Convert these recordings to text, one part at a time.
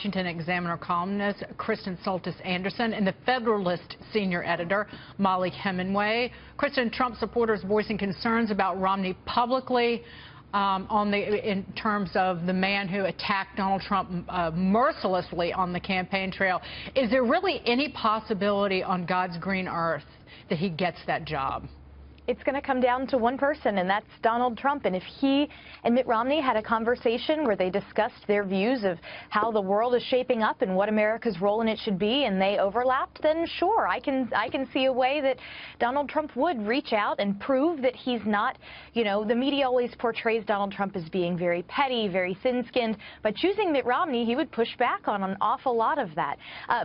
Washington Examiner columnist Kristen Soltis Anderson and the Federalist senior editor Mollie Hemingway. Kristen, Trump supporters voicing concerns about Romney publicly in terms of the man who attacked Donald Trump mercilessly on the campaign trail. Is there really any possibility on God's green earth that he gets that job? It's going to come down to one person, and that's Donald Trump. And if he and Mitt Romney had a conversation where they discussed their views of how the world is shaping up and what America's role in it should be, and they overlapped, then sure, I can see a way that Donald Trump would reach out and prove that he's not, you know, the media always portrays Donald Trump as being very petty, very thin-skinned. By choosing Mitt Romney, he would push back on an awful lot of that.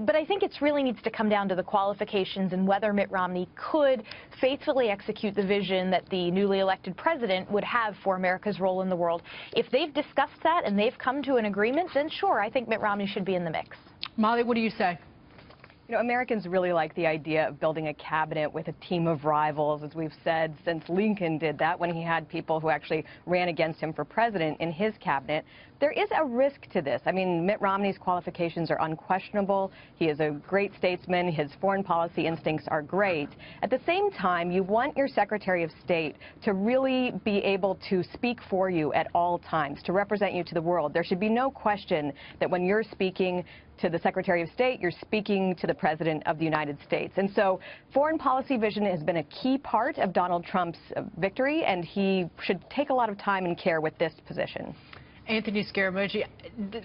But I think it really needs to come down to the qualifications and whether Mitt Romney could faithfully execute the vision that the newly elected president would have for America's role in the world. If they've discussed that and they've come to an agreement, then sure, I think Mitt Romney should be in the mix. Mollie, what do you say? You know, Americans really like the idea of building a cabinet with a team of rivals, as we've said since Lincoln did that when he had people who actually ran against him for president in his cabinet. There is a risk to this. I mean, Mitt Romney's qualifications are unquestionable. He is a great statesman. His foreign policy instincts are great. At the same time, you want your Secretary of State to really be able to speak for you at all times, to represent you to the world. There should be no question that when you're speaking to the Secretary of State, you're speaking to the President of the United States. And so foreign policy vision has been a key part of Donald Trump's victory, and he should take a lot of time and care with this position. Anthony Scaramucci,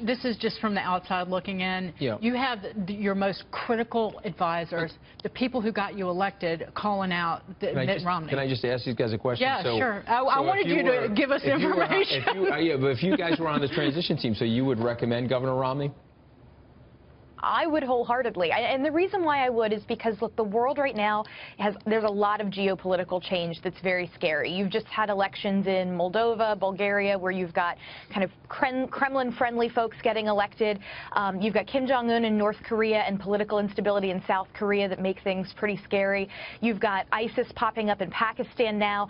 this is just from the outside looking in. Yeah. You have your most critical advisors, the people who got you elected, calling out Mitt Romney. Can I just ask these guys a question? Yeah, sure. I wanted you to give us information. Yeah, but if you guys were on the transition team, so you would recommend Governor Romney? I would wholeheartedly. And the reason why I would is because, look, the world right now there's a lot of geopolitical change that's very scary. You've just had elections in Moldova, Bulgaria, where you've got kind of Kremlin-friendly folks getting elected. You've got Kim Jong-un in North Korea and political instability in South Korea that make things pretty scary. You've got ISIS popping up in Pakistan now.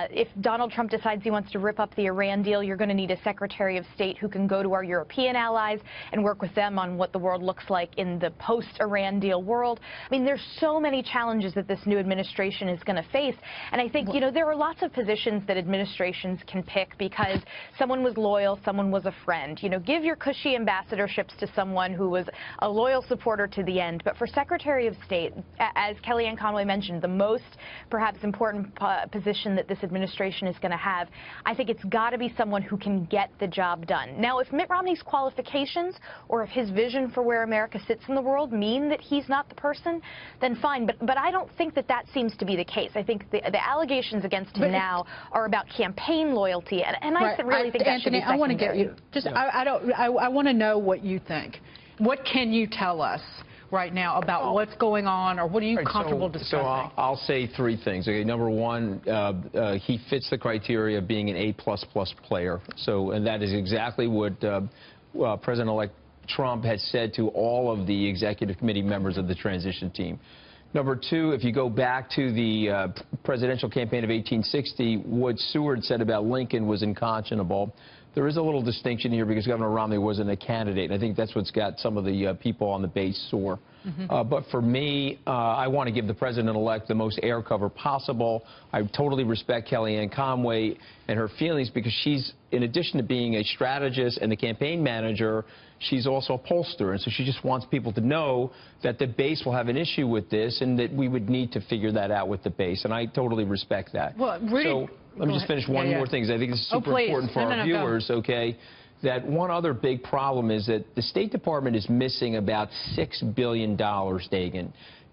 If Donald Trump decides he wants to rip up the Iran deal, you're going to need a Secretary of State who can go to our European allies and work with them on what the world looks like in the post-Iran deal world. I mean, there's so many challenges that this new administration is going to face. And I think, you know, there are lots of positions that administrations can pick because someone was loyal, someone was a friend. You know, give your cushy ambassadorships to someone who was a loyal supporter to the end. But for Secretary of State, as Kellyanne Conway mentioned, the most perhaps important position that this administration is going to have, I think it's got to be someone who can get the job done. Now, if Mitt Romney's qualifications or if his vision for where America sits in the world mean that he's not the person, then fine. But I don't think that that seems to be the case. I think the allegations against him now are about campaign loyalty, and I really think that should be secondary. Anthony, I want to get you. Just I want to know what you think. What can you tell us right now about what's going on, or what are you comfortable discussing? So I'll say three things. Okay, number one, he fits the criteria of being an A++ player. So, and that is exactly what President-elect Trump had said to all of the executive committee members of the transition team. Number two, if you go back to the presidential campaign of 1860, what Seward said about Lincoln was unconscionable. There is a little distinction here because Governor Romney wasn't a candidate, and I think that's what's got some of the people on the base sore. But for me, I want to give the president-elect the most air cover possible. I totally respect Kellyanne Conway and her feelings because she's, in addition to being a strategist and a campaign manager, she's also a pollster. And so she just wants people to know that the base will have an issue with this and that we would need to figure that out with the base. And I totally respect that. Well, Rudy, so let me just finish one more thing, because I think this is super important for our viewers, okay? That one other big problem is that the State Department is missing about $6 billion, Dagan.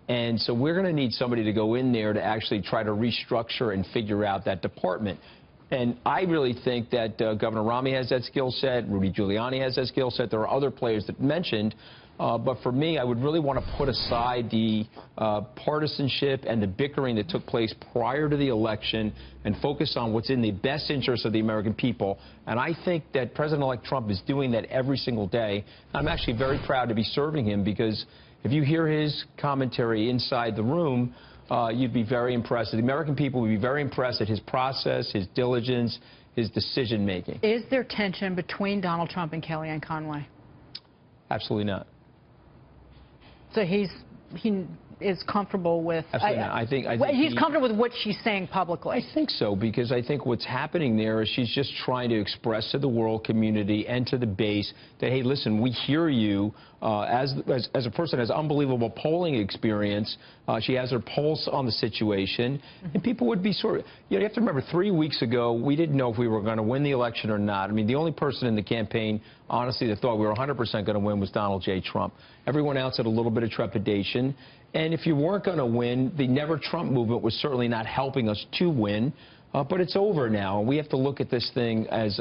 And so we're going to need somebody to go in there to actually try to restructure and figure out that department. And I really think that Governor Romney has that skill set, Rudy Giuliani has that skill set. There are other players that mentioned. But for me, I would really want to put aside the partisanship and the bickering that took place prior to the election and focus on what's in the best interest of the American people. And I think that President-elect Trump is doing that every single day. I'm actually very proud to be serving him because if you hear his commentary inside the room, you'd be very impressed. The American people would be very impressed at his process, his diligence, his decision-making. Is there tension between Donald Trump and Kellyanne Conway? Absolutely not. So he is comfortable with. Absolutely not. I think he's comfortable with what she's saying publicly. I think so, because I think what's happening there is she's just trying to express to the world community and to the base that, hey, listen, we hear you. As a person who has unbelievable polling experience, she has her pulse on the situation, and people would be sort of, you have to remember, 3 weeks ago, we didn't know if we were going to win the election or not. I mean, the only person in the campaign, honestly, that thought we were 100% going to win was Donald J. Trump. Everyone else had a little bit of trepidation. And if you weren't going to win, the Never Trump movement was certainly not helping us to win. But it's over now. We have to look at this thing as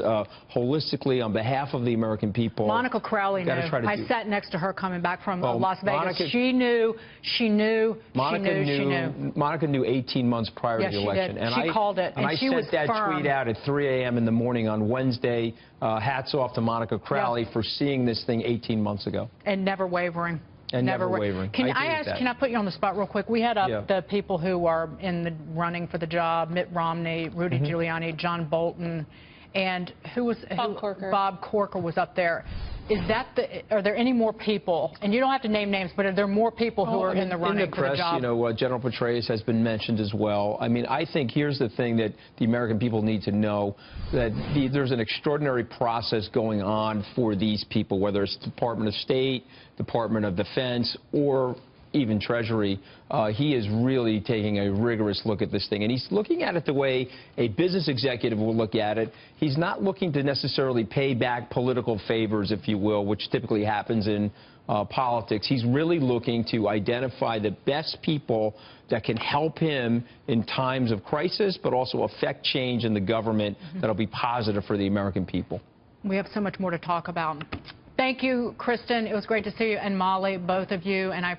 holistically on behalf of the American people. Monica Crowley knew. I sat next to her coming back from Las Vegas. Monica, she knew. Monica knew 18 months prior to the election. She did. She called it, and she was firm. I sent that tweet out at 3 a.m. in the morning on Wednesday. Hats off to Monica Crowley for seeing this thing 18 months ago. And never wavering. And never wavering. Can I put you on the spot real quick? We had up the people who are in the running for the job: Mitt Romney, Rudy Giuliani, John Bolton, and Bob Corker. Bob Corker was up there. Are there any more people? And you don't have to name names, but are there more people who are in the running for the job? In the press, General Petraeus has been mentioned as well. I mean, I think here's the thing that the American people need to know, that there's an extraordinary process going on for these people, whether it's Department of State, Department of Defense, or even Treasury. He is really taking a rigorous look at this thing, and he's looking at it the way a business executive will look at it. He's not looking to necessarily pay back political favors, if you will, which typically happens in politics. He's really looking to identify the best people that can help him in times of crisis, but also affect change in the government that'll be positive for the American people. We have so much more to talk about. Thank you, Kristen. It was great to see you, and Mollie, both of you. And I